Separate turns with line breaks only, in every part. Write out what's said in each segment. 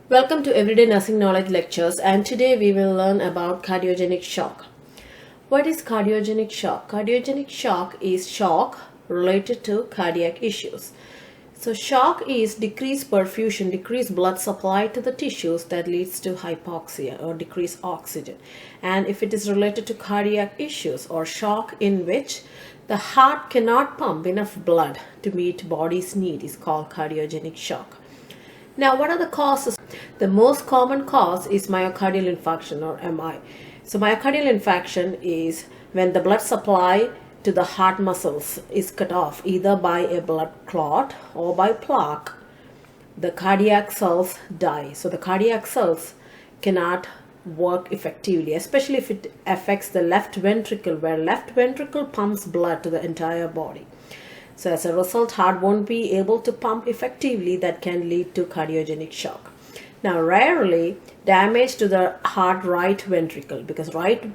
Welcome to Everyday Nursing Knowledge Lectures, and today we will learn about cardiogenic shock. What is cardiogenic shock? Cardiogenic shock is shock related to cardiac issues. So shock is decreased perfusion, decreased blood supply to the tissues that leads to hypoxia or decreased oxygen. And if it is related to cardiac issues or shock in which the heart cannot pump enough blood to meet body's need is called cardiogenic shock. Now, what are the causes? The most common cause is myocardial infarction or MI. So myocardial infarction is when the blood supply to the heart muscles is cut off either by a blood clot or by plaque. The cardiac cells die. So the cardiac cells cannot work effectively, especially if it affects the left ventricle, where left ventricle pumps blood to the entire body. So as a result, heart won't be able to pump effectively. That can lead to cardiogenic shock. Now, rarely damage to the heart right ventricle, because right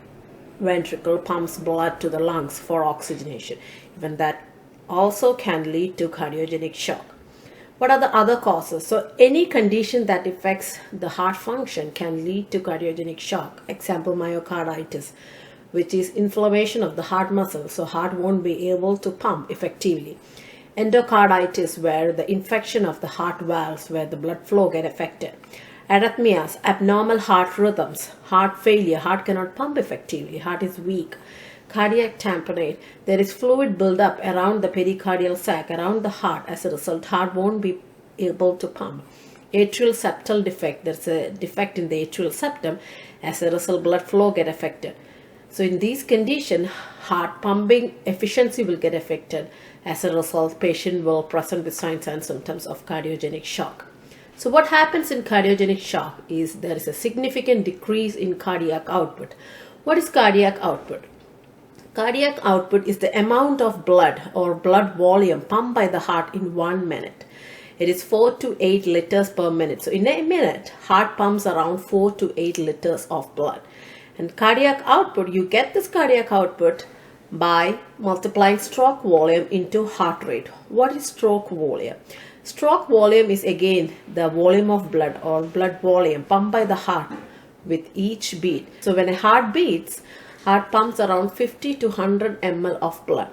ventricle pumps blood to the lungs for oxygenation. Even that also can lead to cardiogenic shock. What are the other causes? So any condition that affects the heart function can lead to cardiogenic shock. Example, myocarditis, which is inflammation of the heart muscle, so heart won't be able to pump effectively. Endocarditis, where the infection of the heart valves, where the blood flow get affected. Arrhythmias, abnormal heart rhythms, heart failure, heart cannot pump effectively, heart is weak. Cardiac tamponade, there is fluid buildup around the pericardial sac, around the heart. As a result, heart won't be able to pump. Atrial septal defect, there's a defect in the atrial septum. As a result, blood flow get affected. So in these conditions, heart pumping efficiency will get affected. As a result, patient will present with signs and symptoms of cardiogenic shock. So what happens in cardiogenic shock is there is a significant decrease in cardiac output. What is cardiac output? Cardiac output is the amount of blood or blood volume pumped by the heart in 1 minute. It is 4 to 8 liters per minute. So in a minute, heart pumps around 4 to 8 liters of blood. And cardiac output, you get this cardiac output by multiplying stroke volume into heart rate. What is stroke volume? Stroke volume is again the volume of blood or blood volume pumped by the heart with each beat. So when a heart beats, heart pumps around 50 to 100 ml of blood.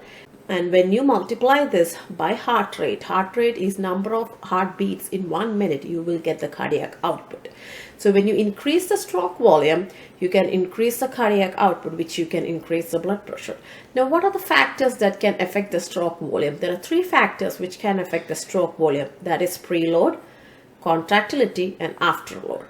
And when you multiply this by heart rate is number of heartbeats in 1 minute, you will get the cardiac output. So when you increase the stroke volume, you can increase the cardiac output, which you can increase the blood pressure. Now, what are the factors that can affect the stroke volume? There are 3 factors which can affect the stroke volume. That is preload, contractility, and afterload.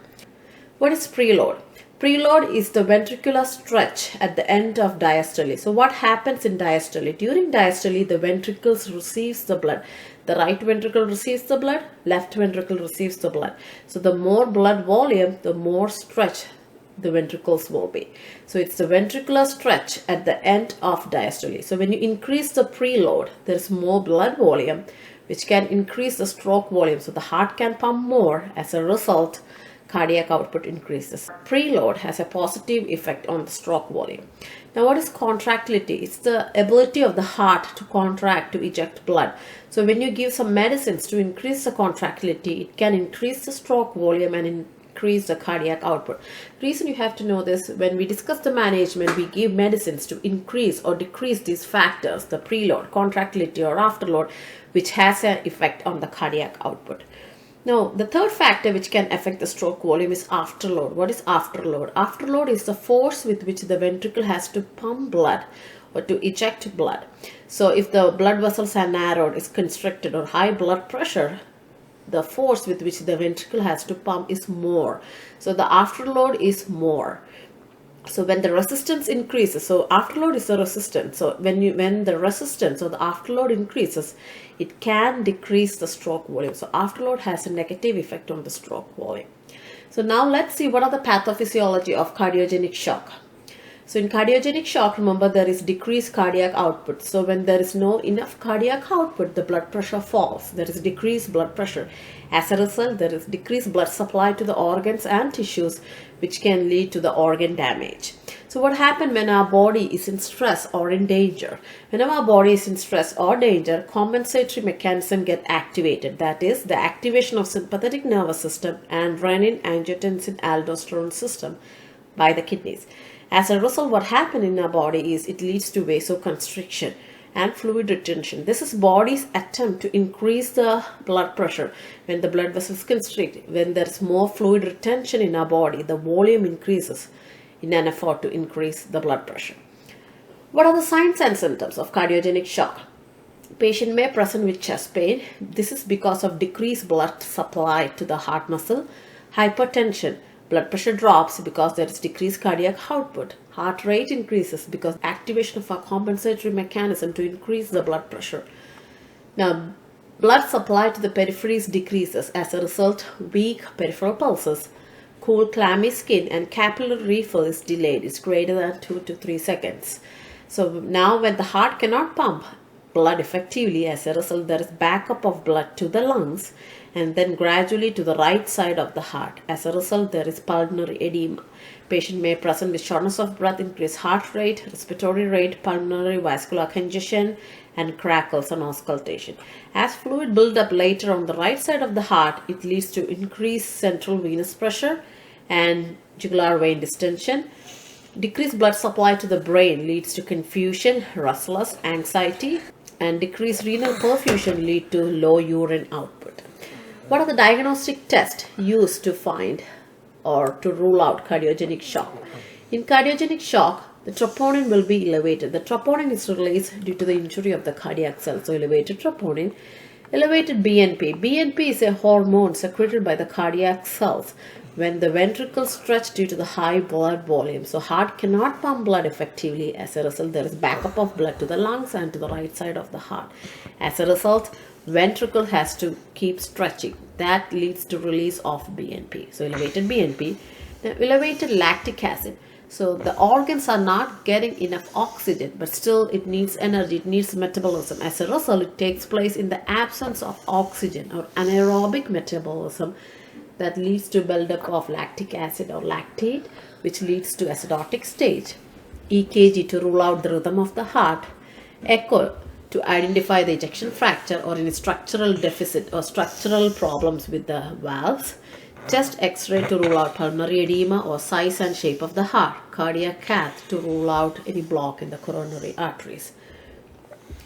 What is preload? Preload is the ventricular stretch at the end of diastole. So what happens in diastole? During diastole, the ventricles receives the blood. The right ventricle receives the blood, left ventricle receives the blood. So the more blood volume, the more stretch the ventricles will be. So it's the ventricular stretch at the end of diastole. So when you increase the preload, there is more blood volume, which can increase the stroke volume. So the heart can pump more. As a result, cardiac output increases. Preload has a positive effect on the stroke volume. Now, what is contractility? It's the ability of the heart to contract to eject blood. So when you give some medicines to increase the contractility, it can increase the stroke volume and increase the cardiac output. Reason you have to know this, when we discuss the management, we give medicines to increase or decrease these factors, the preload, contractility, or afterload, which has an effect on the cardiac output. Now, the third factor which can affect the stroke volume is afterload. What is afterload? Afterload is the force with which the ventricle has to pump blood or to eject blood. So if the blood vessels are narrowed, is constricted, or high blood pressure, the force with which the ventricle has to pump is more. So the afterload is more. So when the resistance increases, so afterload is the resistance. So when the resistance or the afterload increases, it can decrease the stroke volume. So afterload has a negative effect on the stroke volume. So now let's see what are the pathophysiology of cardiogenic shock. So in cardiogenic shock, remember, there is decreased cardiac output. So when there is no enough cardiac output, the blood pressure falls. There is decreased blood pressure. As a result, there is decreased blood supply to the organs and tissues, which can lead to the organ damage. So what happens when our body is in stress or in danger? Whenever our body is in stress or danger, compensatory mechanism get activated. That is the activation of sympathetic nervous system and renin, angiotensin, aldosterone system by the kidneys. As a result, what happens in our body is it leads to vasoconstriction and fluid retention. This is body's attempt to increase the blood pressure. When the blood vessels constrict, when there is more fluid retention in our body, the volume increases in an effort to increase the blood pressure. What are the signs and symptoms of cardiogenic shock? Patient may present with chest pain. This is because of decreased blood supply to the heart muscle. Hypertension. Blood pressure drops because there is decreased cardiac output. Heart rate increases because activation of a compensatory mechanism to increase the blood pressure. Now, blood supply to the peripheries decreases. As a result, weak peripheral pulses. Cool, clammy skin and capillary refill is delayed. It's greater than 2 to 3 seconds. So now when the heart cannot pump blood effectively, as a result, there is backup of blood to the lungs and then gradually to the right side of the heart. As a result, there is pulmonary edema. Patient may present with shortness of breath, increased heart rate, respiratory rate, pulmonary vascular congestion, and crackles and auscultation. As fluid build up later on the right side of the heart, it leads to increased central venous pressure and jugular vein distension. Decreased blood supply to the brain leads to confusion, restless, anxiety, and decreased renal perfusion lead to low urine output. What are the diagnostic tests used to find or to rule out cardiogenic shock? In cardiogenic shock, the troponin will be elevated. The troponin is released due to the injury of the cardiac cell. So elevated troponin, elevated BNP. BNP is a hormone secreted by the cardiac cells when the ventricles stretch due to the high blood volume. So heart cannot pump blood effectively. As a result, there is backup of blood to the lungs and to the right side of the heart. As a result, ventricle has to keep stretching. That leads to release of BNP. So elevated BNP. Now elevated lactic acid. So the organs are not getting enough oxygen, but still it needs energy, it needs metabolism. As a result, it takes place in the absence of oxygen or anaerobic metabolism that leads to buildup of lactic acid or lactate, which leads to acidotic stage. EKG to rule out the rhythm of the heart. Echo to identify the ejection fracture or any structural deficit or structural problems with the valves. Chest X-ray to rule out pulmonary edema or size and shape of the heart. Cardiac cath to rule out any block in the coronary arteries.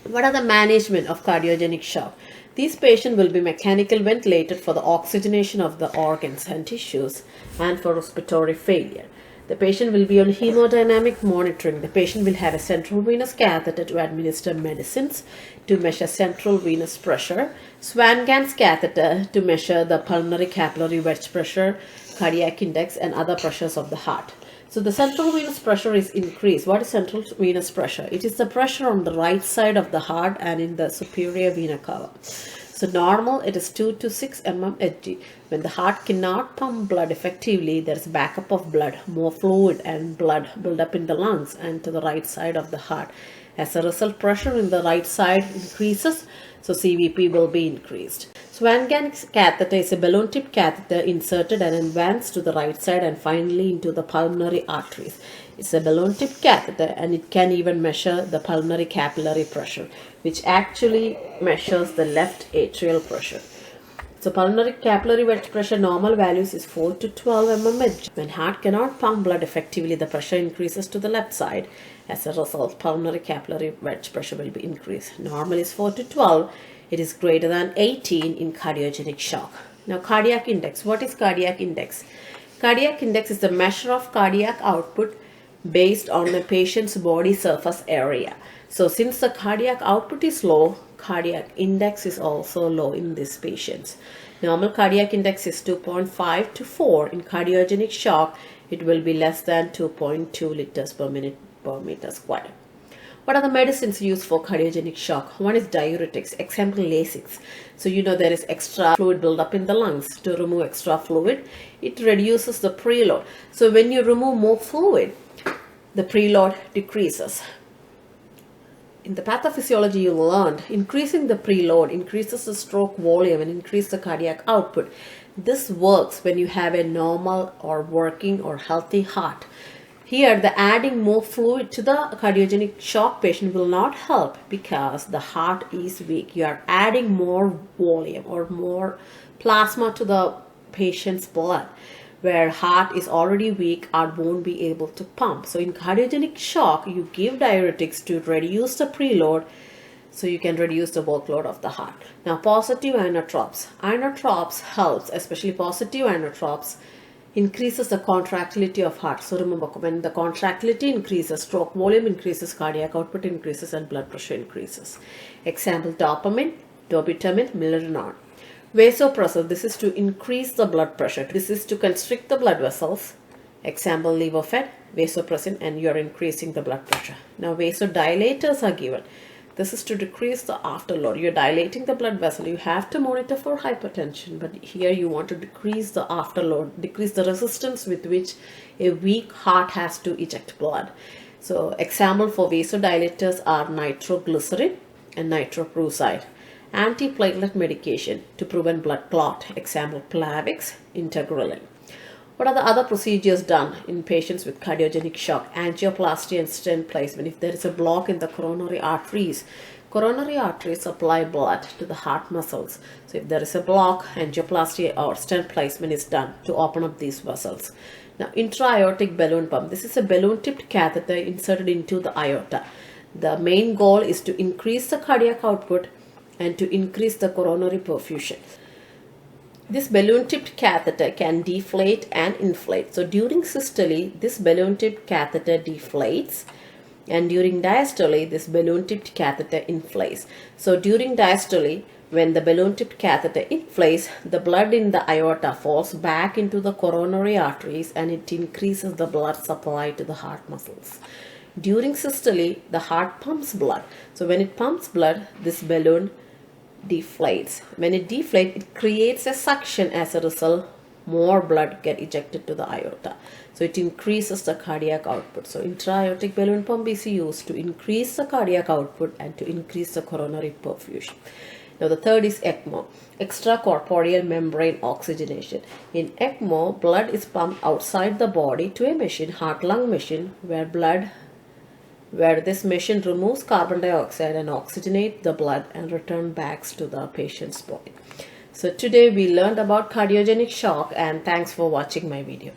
What are the management of cardiogenic shock? These patients will be mechanical ventilated for the oxygenation of the organs and tissues and for respiratory failure. The patient will be on hemodynamic monitoring. The patient will have a central venous catheter to administer medicines to measure central venous pressure, Swan-Ganz catheter to measure the pulmonary capillary wedge pressure, cardiac index, and other pressures of the heart. So the central venous pressure is increased. What is central venous pressure? It is the pressure on the right side of the heart and in the superior vena cava. So normal, it is 2 to 6 mmHg. When the heart cannot pump blood effectively, there is backup of blood, more fluid and blood build up in the lungs and to the right side of the heart. As a result, pressure in the right side increases, so CVP will be increased. Swan-Ganz catheter is a balloon tip catheter inserted and advanced to the right side and finally into the pulmonary arteries. It's a balloon tip catheter and it can even measure the pulmonary capillary pressure, which actually measures the left atrial pressure. So pulmonary capillary wedge pressure normal values is 4 to 12 mmHg. When heart cannot pump blood effectively, the pressure increases to the left side. As a result, pulmonary capillary wedge pressure will be increased. Normal is 4 to 12. It is greater than 18 in cardiogenic shock. Now, cardiac index. What is cardiac index? Cardiac index is the measure of cardiac output based on the patient's body surface area. So since the cardiac output is low, cardiac index is also low in these patients. Normal cardiac index is 2.5 to 4. In cardiogenic shock, it will be less than 2.2 liters per minute per meter squared. What are the medicines used for cardiogenic shock? One is diuretics, example Lasix. So you know there is extra fluid buildup in the lungs. To remove extra fluid, it reduces the preload. So when you remove more fluid, the preload decreases. In the pathophysiology you learned, increasing the preload increases the stroke volume and increases the cardiac output. This works when you have a normal or working or healthy heart. Here, the adding more fluid to the cardiogenic shock patient will not help because the heart is weak. You are adding more volume or more plasma to the patient's blood, where heart is already weak or won't be able to pump. So in cardiogenic shock, you give diuretics to reduce the preload so you can reduce the workload of the heart. Now, positive inotropes. Inotropes helps, especially positive inotropes, increases the contractility of heart. So remember, when the contractility increases, stroke volume increases, cardiac output increases, and blood pressure increases. Example, dopamine, dobutamine, milrinone. Vasopressor, this is to increase the blood pressure. This is to constrict the blood vessels. Example, levophed, vasopressin, and you're increasing the blood pressure. Now, vasodilators are given. This is to decrease the afterload. You're dilating the blood vessel. You have to monitor for hypertension, but here you want to decrease the afterload, decrease the resistance with which a weak heart has to eject blood. So example for vasodilators are nitroglycerin and nitroprusside. Antiplatelet medication to prevent blood clot. Example, Plavix, Integralin. What are the other procedures done in patients with cardiogenic shock? Angioplasty and stent placement. If there is a block in the coronary arteries supply blood to the heart muscles. So if there is a block, angioplasty or stent placement is done to open up these vessels. Now, intra-aortic balloon pump. This is a balloon-tipped catheter inserted into the aorta. The main goal is to increase the cardiac output and to increase the coronary perfusion. This balloon-tipped catheter can deflate and inflate. So during systole, this balloon-tipped catheter deflates, and during diastole, this balloon-tipped catheter inflates. So during diastole, when the balloon-tipped catheter inflates, the blood in the aorta falls back into the coronary arteries and it increases the blood supply to the heart muscles. During systole, the heart pumps blood. So when it pumps blood, this balloon deflates. When it deflates, it creates a suction. As a result, more blood get ejected to the aorta. So it increases the cardiac output. So intra-aortic balloon pump is used to increase the cardiac output and to increase the coronary perfusion. Now the third is ECMO, extracorporeal membrane oxygenation. In ECMO, blood is pumped outside the body to a machine, heart-lung machine, where this machine removes carbon dioxide and oxygenates the blood and returns back to the patient's body. So today we learned about cardiogenic shock, and thanks for watching my video.